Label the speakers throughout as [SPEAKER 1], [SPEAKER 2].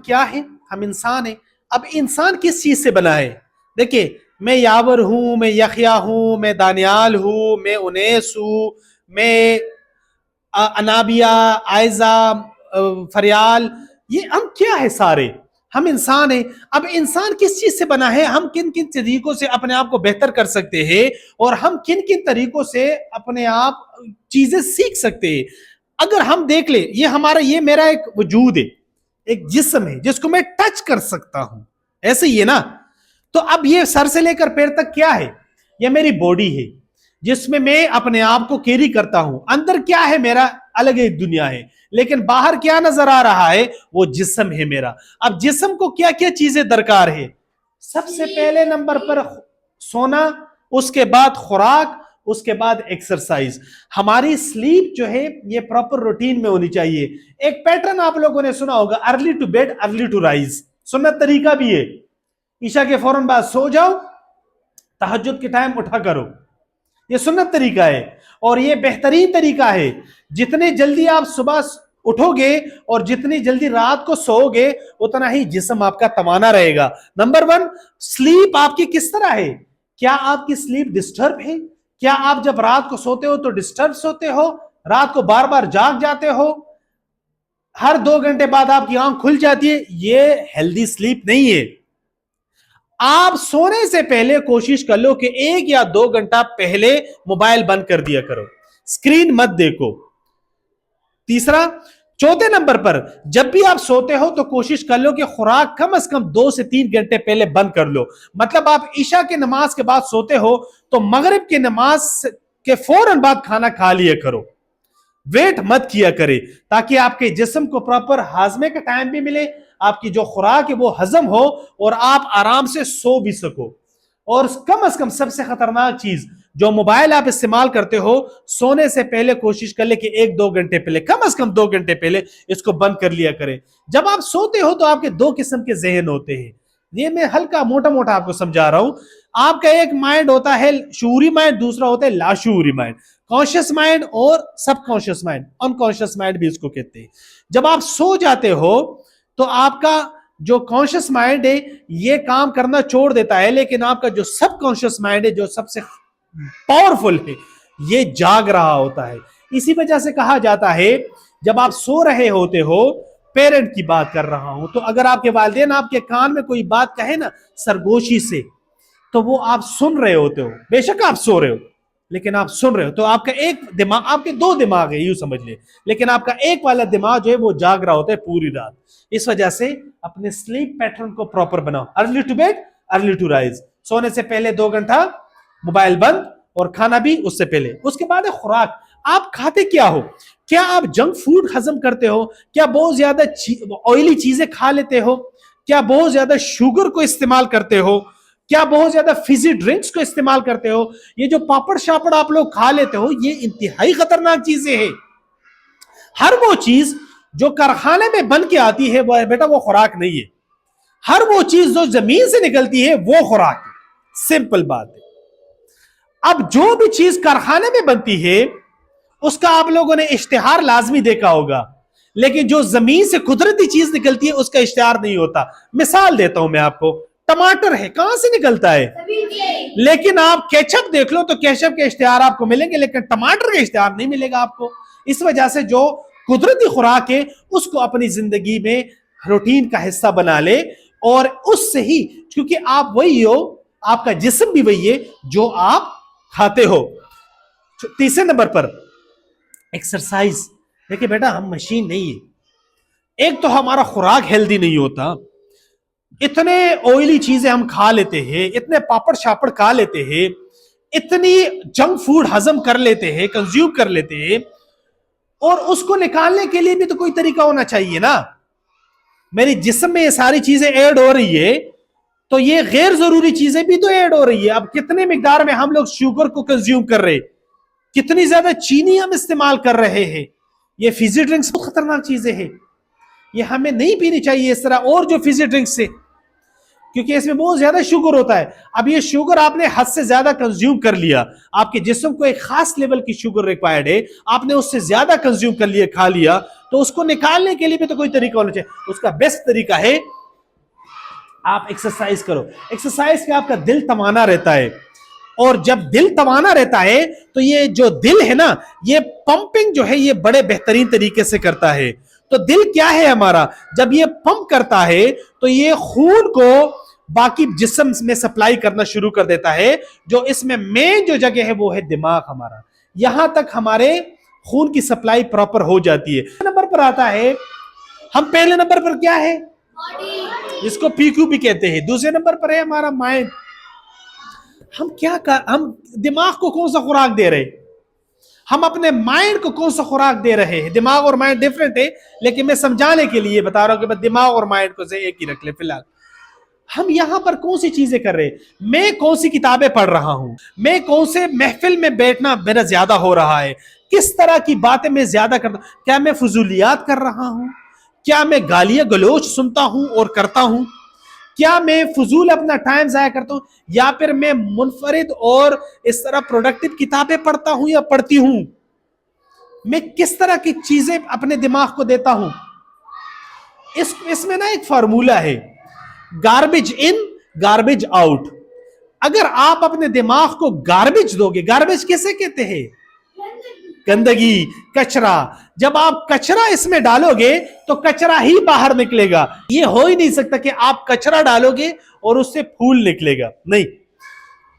[SPEAKER 1] کیا ہیں؟ ہم انسان ہیں. اب انسان کس چیز سے بنا ہے؟ دیکھیں، میں یاور ہوں، میں یحییٰ ہوں، میں دانیال ہوں، میں انیس ہوں، میں انابیہ، آئزہ، فریال، یہ ہم کیا ہے سارے؟ ہم انسان ہیں. اب انسان کس چیز سے بنا ہے؟ ہم کن کن طریقوں سے اپنے آپ کو بہتر کر سکتے ہیں، اور ہم کن کن طریقوں سے اپنے آپ چیزیں سیکھ سکتے ہیں. اگر ہم دیکھ لیں، یہ میرا ایک وجود ہے، ایک جسم ہے جس کو میں ٹچ کر سکتا ہوں، ایسے ہی ہے نا؟ تو اب یہ سر سے لے کر پیر تک کیا ہے؟ یہ میری باڈی ہے جس میں اپنے آپ کو کیری کرتا ہوں. اندر کیا ہے میرا؟ الگ ایک دنیا ہے. لیکن باہر کیا نظر آ رہا ہے؟ وہ جسم ہے میرا. اب جسم کو کیا کیا چیزیں درکار ہے؟ سب سے پہلے نمبر پر سونا، اس کے بعد خوراک، اس کے بعد ایکسرسائز. ہماری سلیپ جو ہے یہ پراپر روٹین میں ہونی چاہیے. ایک پیٹرن آپ لوگوں نے سنا ہوگا، early to bed early to rise. سنت طریقہ بھی ہے، عشاء کے فوراً بعد سو جاؤ، تہجد کے ٹائم اٹھا کرو. یہ سنت طریقہ ہے اور یہ بہترین طریقہ ہے. جتنے جلدی آپ صبح اٹھو گے اور جتنی جلدی رات کو سو گے اتنا ہی جسم آپ کا توانا رہے گا. نمبر 1، سلیپ آپ کی کس طرح ہے؟ کیا آپ کی سلیپ ڈسٹرب ہے؟ کیا آپ جب رات کو سوتے ہو تو ڈسٹرب سوتے ہو؟ رات کو بار بار جاگ جاتے ہو؟ ہر 2 گھنٹے بعد آپ کی آنکھ کھل جاتی ہے؟ یہ ہیلدی سلیپ نہیں ہے. آپ سونے سے پہلے کوشش کر لو کہ 1 یا 2 گھنٹہ پہلے موبائل بند کر دیا کرو، سکرین مت دیکھو. تیسرا، چوتھے نمبر پر جب بھی آپ سوتے ہو تو کوشش کر لو کہ خوراک کم از کم 2 سے 3 گھنٹے پہلے بند کر لو. مطلب آپ عشاء کے نماز کے بعد سوتے ہو تو مغرب کے نماز کے فوراً بعد کھانا کھا لیا کرو. ویٹ مت کیا کرے تاکہ آپ کے جسم کو پراپر ہاضمے کا ٹائم بھی ملے، آپ کی جو خوراک ہے وہ ہضم ہو اور آپ آرام سے سو بھی سکو. اور کم از کم سب سے خطرناک چیز، جو موبائل آپ استعمال کرتے ہو، سونے سے پہلے کوشش کر لے کہ 1-2 گھنٹے پہلے، کم از کم 2 گھنٹے پہلے اس کو بند کر لیا کرے. جب آپ سوتے ہو تو آپ کے 2 قسم کے ذہن ہوتے ہیں. یہ میں ہلکا موٹا آپ کو سمجھا رہا ہوں. آپ کا ایک مائنڈ ہوتا ہے شعوری مائنڈ، دوسرا ہوتا ہے لاشعوری مائنڈ. کانشیس مائنڈ اور سب کانشیس مائنڈ، ان کانشیس مائنڈ بھی اس کو کہتے ہیں. جب آپ سو جاتے ہو تو آپ کا جو کانشیس مائنڈ ہے یہ کام کرنا چھوڑ دیتا ہے، لیکن آپ کا جو سب کانشیس مائنڈ ہے جو سب سے پاورفل ہے یہ جاگ رہا ہوتا ہے. اسی وجہ سے کہا جاتا ہے جب آپ سو رہے ہوتے ہو، پیرنٹ کی بات کر رہا ہوں، تو اگر آپ کے والدین آپ کے کان میں کوئی بات کہے نا سرگوشی سے، تو وہ آپ سن رہے ہوتے ہو. بے شک آپ سو رہے ہو لیکن آپ سن رہے ہو. تو آپ کا ایک دماغ، آپ کے 2 دماغ ہے یوں سمجھ لے، لیکن آپ کا ایک والا دماغ جو ہے وہ جاگ رہا ہوتا ہے پوری رات. اس وجہ سے اپنے سلیپ پیٹرن کو پراپر بناؤ. Early to bed early to rise. سونے سے پہلے 2 گھنٹہ موبائل بند اور کھانا بھی اس سے پہلے. اس کے بعد خوراک. آپ کھاتے کیا ہو؟ کیا آپ جنک فوڈ ہضم کرتے ہو؟ کیا بہت زیادہ آئلی چیزیں کھا لیتے ہو؟ کیا بہت زیادہ شوگر کو استعمال کرتے ہو؟ کیا بہت زیادہ فیزی ڈرنکس کو استعمال کرتے ہو؟ یہ جو پاپڑ شاپڑ آپ لوگ کھا لیتے ہو یہ انتہائی خطرناک چیزیں ہیں. ہر وہ چیز جو کارخانے میں بن کے آتی ہے بیٹا وہ خوراک نہیں ہے. ہر وہ چیز جو زمین سے نکلتی ہے وہ خوراک ہے. سمپل بات ہے. اب جو بھی چیز کارخانے میں بنتی ہے اس کا آپ لوگوں نے اشتہار لازمی دیکھا ہوگا، لیکن جو زمین سے قدرتی چیز نکلتی ہے اس کا اشتہار نہیں ہوتا. مثال دیتا ہوں میں آپ کو، ٹماٹر ہے، کہاں سے نکلتا ہے؟ لیکن آپ کیچپ دیکھ لو تو کیچپ کے اشتہار آپ کو ملیں گے لیکن ٹماٹر کا اشتہار نہیں ملے گا آپ کو. اس وجہ سے جو قدرتی خوراک ہے اس کو اپنی زندگی میں روٹین کا حصہ بنا لے، اور اس سے ہی، کیونکہ آپ وہی ہو، آپ کا جسم بھی وہی ہے جو آپ کھاتے ہو. تیسرے نمبر پر ایکسرسائز. دیکھیں بیٹا ہم مشین نہیں ہے. ایک تو ہمارا خوراک ہیلدی نہیں ہوتا، اتنے آئلی چیزیں ہم کھا لیتے ہیں، اتنے پاپڑ شاپڑ کھا لیتے ہیں، اتنی جنک فوڈ ہضم کر لیتے ہیں، کنزیوم کر لیتے ہیں، اور اس کو نکالنے کے لیے بھی تو کوئی طریقہ ہونا چاہیے نا. میری جسم میں یہ ساری چیزیں ایڈ ہو رہی ہے تو یہ غیر ضروری چیزیں بھی تو ایڈ ہو رہی ہے. اب کتنے مقدار میں ہم لوگ شوگر کو کنزیوم کر رہے، کتنی زیادہ چینی ہم استعمال کر رہے ہیں. یہ فیزی ڈرنکس بہت خطرناک چیزیں ہیں، یہ ہمیں نہیں پینی چاہیے اس طرح. اور جو فیزی ڈرنکس سے کیونکہ اس میں بہت زیادہ شوگر ہوتا ہے. اب یہ شوگر آپ نے حد سے زیادہ کنزیوم کر لیا, آپ کے جسم کو ایک خاص لیول کی شوگر ریکوائرڈ ہے, آپ نے اس سے زیادہ کنزیوم کر لیا, کھا لیا, تو اس کو نکالنے کے لیے بھی تو کوئی طریقہ ہونا چاہیے. اس کا بیسٹ طریقہ ہے آپ ایکسرسائز کرو. ایکسرسائز سے آپ کا دل توانا رہتا ہے, اور جب دل توانا رہتا ہے تو یہ جو دل ہے نا, یہ پمپنگ جو ہے یہ بڑے بہترین طریقے سے کرتا ہے. تو دل کیا ہے ہمارا, جب یہ پمپ کرتا ہے تو یہ خون کو باقی جسم میں سپلائی کرنا شروع کر دیتا ہے. جو اس میں مین جو جگہ ہے وہ ہے دماغ ہمارا, یہاں تک ہمارے خون کی سپلائی پراپر ہو جاتی ہے. نمبر پر آتا ہے, ہم پہلے نمبر پر کیا ہے, جس کو پی کیو بھی کہتے ہیں. دوسرے نمبر پر ہے ہمارا مائنڈ. ہم دماغ کو کون سا خوراک دے رہے, ہم اپنے مائنڈ کو کون سا خوراک دے رہے ہیں. دماغ اور مائنڈ ڈیفرنٹ ہے, لیکن میں سمجھانے کے لیے بتا رہا ہوں کہ دماغ اور مائنڈ کو سے ایک ہی رکھ لے. فی الحال ہم یہاں پر کون سی چیزیں کر رہے ہیں, میں کون سی کتابیں پڑھ رہا ہوں, میں کون سے محفل میں بیٹھنا میرا زیادہ ہو رہا ہے, کس طرح کی باتیں میں زیادہ کرتا ہوں, کیا میں فضولیات کر رہا ہوں, کیا میں گالیاں گلوچ سنتا ہوں اور کرتا ہوں, کیا میں فضول اپنا ٹائم ضائع کرتا ہوں, یا پھر میں منفرد اور اس طرح پروڈکٹیو کتابیں پڑھتا ہوں یا پڑھتی ہوں. میں کس طرح کی چیزیں اپنے دماغ کو دیتا ہوں. اس میں نا ایک فارمولا ہے, گاربیج ان گاربیج آؤٹ. اگر آپ اپنے دماغ کو گاربیج دو گے, گاربیج کیسے کہتے ہیں, گندگی, کچرا, جب آپ کچرا اس میں ڈالو گے تو کچرا ہی باہر نکلے گا. یہ ہو ہی نہیں سکتا کہ آپ کچرا ڈالو گے اور اس سے پھول نکلے گا, نہیں.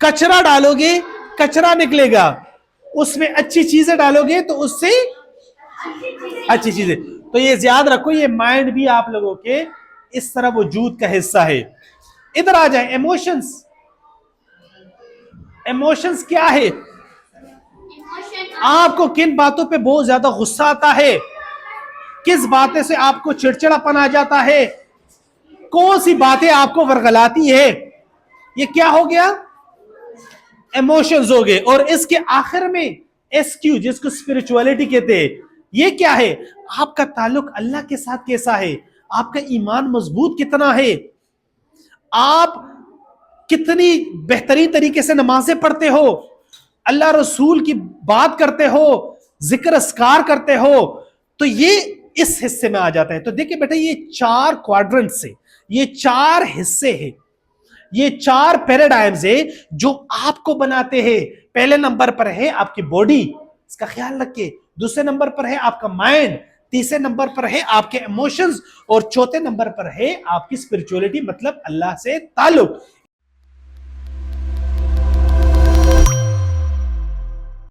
[SPEAKER 1] کچرا ڈالو گے کچرا نکلے گا, اس میں اچھی چیزیں ڈالو گے تو اس سے اچھی چیزیں. تو یہ یاد رکھو, یہ مائنڈ بھی آپ لوگوں کے اس طرح وجود کا حصہ ہے. ادھر آ جائیں, ایموشنز. ایموشنز کیا ہے, آپ کو کن باتوں پہ بہت زیادہ غصہ آتا ہے, کس باتیں سے آپ کو چڑچڑاپن آ جاتا ہے, کون سی باتیں آپ کو ورغلاتی ہے, یہ کیا ہو گیا, ایموشنز ہو گئے. اور اس کے آخر میں ایس کیو, جس کو اسپرچولیٹی کہتے ہیں, یہ کیا ہے, آپ کا تعلق اللہ کے ساتھ کیسا ہے, آپ کا ایمان مضبوط کتنا ہے, آپ کتنی بہترین طریقے سے نمازیں پڑھتے ہو, اللہ رسول کی بات کرتے ہو, ذکر اذکار کرتے ہو. تو یہ اس حصے میں آ جاتا ہے. تو دیکھیں بیٹا, یہ 4 کوادرنٹس ہیں, یہ 4 حصے ہیں, یہ 4 پیراڈائمز ہیں جو آپ کو بناتے ہیں. پہلے نمبر پر ہے آپ کی باڈی, اس کا خیال رکھیں. دوسرے نمبر پر ہے آپ کا مائنڈ, تیسرے نمبر پر ہے آپ کے ایموشنز, اور چوتھے نمبر پر ہے آپ کی اسپرچولیٹی, مطلب اللہ سے تعلق.